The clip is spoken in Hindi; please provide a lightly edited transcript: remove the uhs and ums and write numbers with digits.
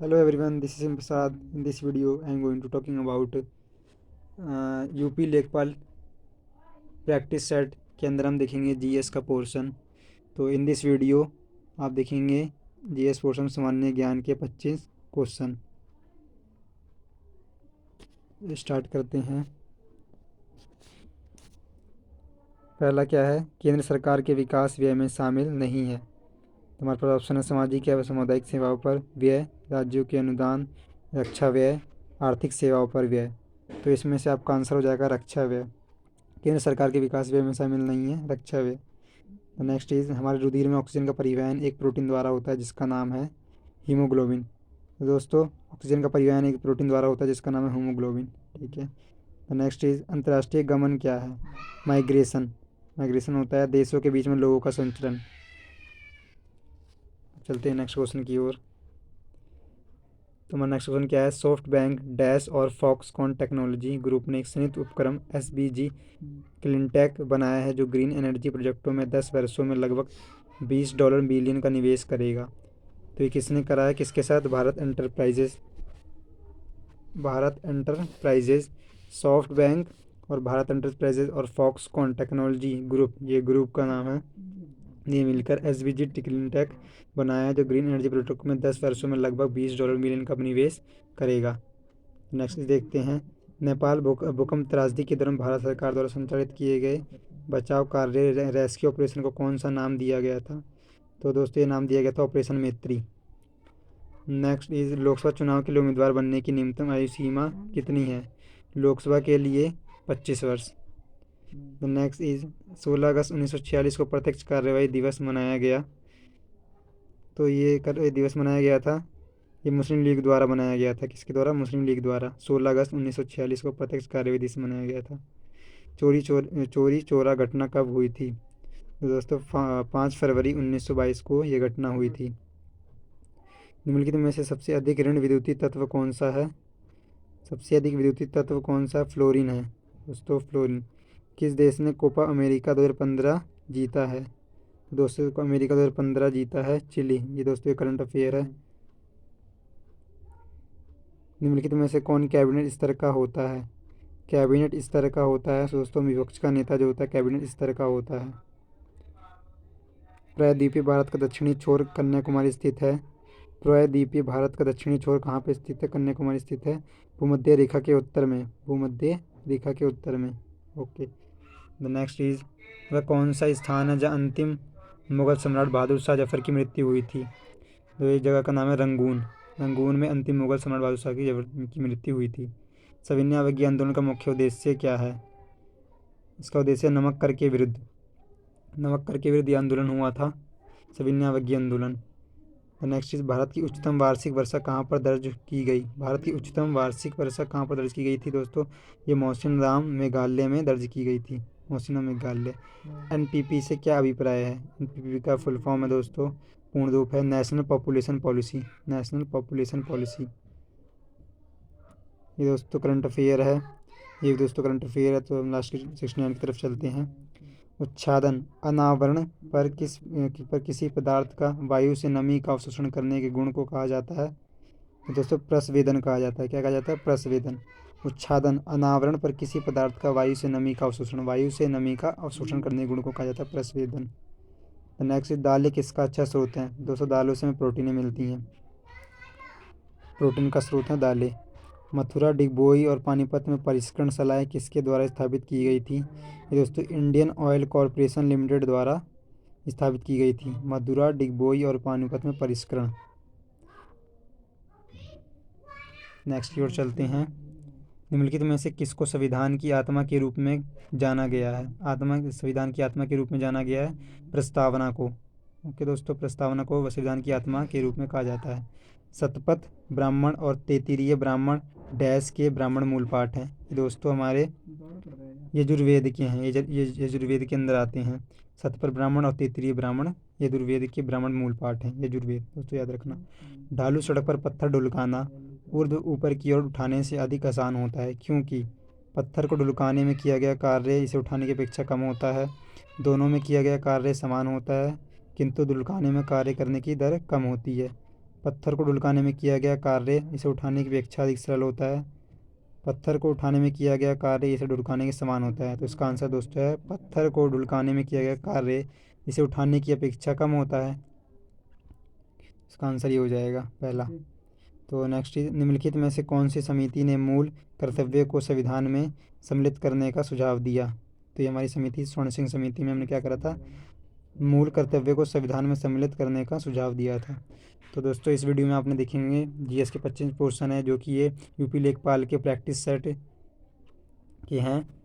Hello everyone, this is Prasad. In this video, I am going to talking about UP लेखपाल प्रैक्टिस सेट के अंदर हम देखेंगे जीएस का पोर्शन। तो इन दिस वीडियो आप देखेंगे जीएस पोर्शन सामान्य ज्ञान के 25 क्वेश्चन। स्टार्ट करते हैं। पहला क्या है, केंद्र सरकार के विकास व्यय में शामिल नहीं है। तो हमारे पास ऑप्शन है सामाजिक या सामुदायिक सेवाओं पर व्यय, राज्यों के अनुदान, रक्षा व्यय, आर्थिक सेवाओं पर व्यय। तो इसमें से आपका आंसर हो जाएगा रक्षा व्यय। केंद्र सरकार के विकास व्यय में शामिल नहीं है रक्षा व्यय। नेक्स्ट इज हमारे रुधिर में ऑक्सीजन का परिवहन एक प्रोटीन द्वारा होता है जिसका नाम है हीमोग्लोबिन। तो दोस्तों ऑक्सीजन का परिवहन एक प्रोटीन द्वारा होता है जिसका नाम है हीमोग्लोबिन। ठीक है। तो नेक्स्ट इज अंतर्राष्ट्रीय गमन क्या है? माइग्रेशन। माइग्रेशन होता है देशों के बीच में लोगों का संचलन। चलते हैं नेक्स्ट क्वेश्चन की ओर। तो हमारा नेक्स्ट क्वेश्चन क्या है, सॉफ्ट बैंक डैश और फॉक्सकॉन टेक्नोलॉजी ग्रुप ने एक संयुक्त उपक्रम एसबीजी क्लिनटेक बनाया है जो ग्रीन एनर्जी प्रोजेक्टों में 10 वर्षों में लगभग $20 बिलियन का निवेश करेगा। तो ये किसने करा है, किसके साथ? भारत एंटरप्राइजेज, सॉफ्ट बैंक और भारत एंटरप्राइजेज और फॉक्सकॉन टेक्नोलॉजी ग्रुप, ये ग्रुप का नाम है। ये मिलकर एसबीजी क्लिनटेक बनाया है जो ग्रीन एनर्जी प्रोजेक्ट में 10 वर्षों में लगभग $20 मिलियन का निवेश करेगा। नेक्स्ट देखते हैं, नेपाल भूकंप त्रासदी के दौरान भारत सरकार द्वारा संचालित किए गए बचाव कार्य रेस्क्यू ऑपरेशन को कौन सा नाम दिया गया था? तो दोस्तों ये नाम दिया गया था ऑपरेशन मैत्री। नेक्स्ट इज लोकसभा चुनाव के लिए उम्मीदवार बनने की न्यूनतम आयु सीमा कितनी है? लोकसभा के लिए 25 वर्ष। नेक्स्ट इज 16 अगस्त 1946 को प्रत्यक्ष कार्यवाही दिवस मनाया गया। तो ये दिवस मनाया गया था, ये मुस्लिम लीग द्वारा बनाया गया था। किसके द्वारा? मुस्लिम लीग द्वारा। 16 अगस्त 1946 को प्रत्यक्ष कार्यवाही दिवस मनाया गया था। चोरी चोरा घटना कब हुई थी? तो दोस्तों 5 फरवरी 1922 को ये घटना हुई थी। निम्नलिखित में से सबसे अधिक ऋण विद्युतीय तत्व कौन सा है? सबसे अधिक विद्युतीय तत्व कौन सा? फ्लोरीन है दोस्तों, फ्लोरीन। किस देश ने कोपा अमेरिका 2015 जीता है? दोस्तों को अमेरिका 2015 जीता है चिली। ये दोस्तों करंट अफेयर है। निम्नलिखित में से कौन कैबिनेट स्तर का होता है? कैबिनेट स्तर का होता है दोस्तों विपक्ष का नेता जो होता है कैबिनेट स्तर का होता है। प्रायद्वीपीय भारत का दक्षिणी छोर कन्याकुमारी स्थित है। प्रायद्वीपीय भारत का दक्षिणी छोर कहाँ पे स्थित है? कन्याकुमारी स्थित है, भूमध्य रेखा के उत्तर में। भूमध्य रेखा के उत्तर में। ओके। द नेक्स्ट इज वह कौन सा स्थान है जहाँ अंतिम मुगल सम्राट बहादुर शाह जफर की मृत्यु हुई थी? तो इस जगह का नाम है रंगून। रंगून में अंतिम मुगल सम्राट बहादुर शाह की मृत्यु हुई थी। सविनय अवज्ञा आंदोलन का मुख्य उद्देश्य क्या है? इसका उद्देश्य नमक कर के विरुद्ध, नमक कर के विरुद्ध ये आंदोलन हुआ था, सविनय अवज्ञा आंदोलन। नेक्स्ट इज भारत की उच्चतम वार्षिक वर्षा कहाँ पर दर्ज की गई? भारत की उच्चतम वार्षिक वर्षा कहाँ पर दर्ज की गई थी दोस्तों? ये मौसिनराम मेघालय में दर्ज की गई थी। मौसिनराम मेघालय। एनपीपी से क्या अभिप्राय है? एनपीपी का फुल फॉर्म है दोस्तों, पूर्ण रूप है national population policy. National population policy. ये दोस्तों करंट अफेयर है। ये दोस्तों करंट अफेयर है। तो हम लास्ट 69 की तरफ चलते हैं। उच्छादन अनावरण पर किसी पदार्थ का वायु से नमी का अवशोषण करने के गुण को कहा जाता है? तो दोस्तों प्रस्वेदन कहा जाता है। क्या कहा जाता है? प्रस्वेदन। उच्छादन अनावरण पर किसी पदार्थ का वायु से नमी का अवशोषण, वायु से नमी का अवशोषण करने के गुण को कहा जाता है प्रस्वेदन। नेक्स्ट दालें किसका अच्छा स्रोत है? दोस्तों दालों से हमें प्रोटीनें मिलती हैं, प्रोटीन का स्रोत है दालें। मथुरा, डिगबोई और पानीपत में परिष्करणशालाएँ किसके द्वारा स्थापित की गई थी? ये दोस्तों इंडियन ऑयल कॉरपोरेशन लिमिटेड द्वारा स्थापित की गई थी। मथुरा, डिगबोई और पानीपत में परिष्करण। नेक्स्ट की ओर चलते हैं। निम्नलिखित में से किसको संविधान की आत्मा के रूप में जाना गया है? संविधान की आत्मा के रूप में जाना गया है प्रस्तावना को। ओके दोस्तों, प्रस्तावना को संविधान की आत्मा के रूप में कहा जाता है। शतपथ ब्राह्मण और तैत्तिरीय ब्राह्मण डैश के ब्राह्मण मूल पाठ हैं। ये दोस्तों हमारे यजुर्वेद के हैं, ये यजुर्वेद के अंदर आते हैं। शतपथ ब्राह्मण और तैत्तिरीय ब्राह्मण यजुर्वेद के ब्राह्मण मूल पाठ हैं, यजुर्वेद दोस्तों याद रखना। ढालू सड़क पर पत्थर ढुलकाना ऊर्ध्व ऊपर की ओर उठाने से अधिक आसान होता है क्योंकि पत्थर को ढुलकाने में किया गया कार्य इसे उठाने की अपेक्षा कम होता है। दोनों में किया गया कार्य समान होता है किंतु ढुलकाने में कार्य करने की दर कम होती है। पत्थर को ढुलकाने में किया गया कार्य इसे उठाने की अपेक्षा अधिक सरल होता है। पत्थर को उठाने में किया गया कार्य इसे ढुलकाने के समान होता है। तो इसका आंसर दोस्तों है पत्थर को ढुलकाने में किया गया कार्य इसे उठाने की अपेक्षा कम होता है। इसका आंसर ये हो जाएगा पहला। तो नेक्स्ट, निम्नलिखित में से कौन सी समिति ने मूल कर्तव्य को संविधान में सम्मिलित करने का सुझाव दिया? तो ये हमारी समिति स्वर्ण सिंह समिति में हमने क्या करा था, मूल कर्तव्य को संविधान में सम्मिलित करने का सुझाव दिया था। तो दोस्तों इस वीडियो में आपने देखेंगे जीएस के 25 क्वेश्चन है जो कि ये यूपी लेखपाल के प्रैक्टिस सेट के हैं।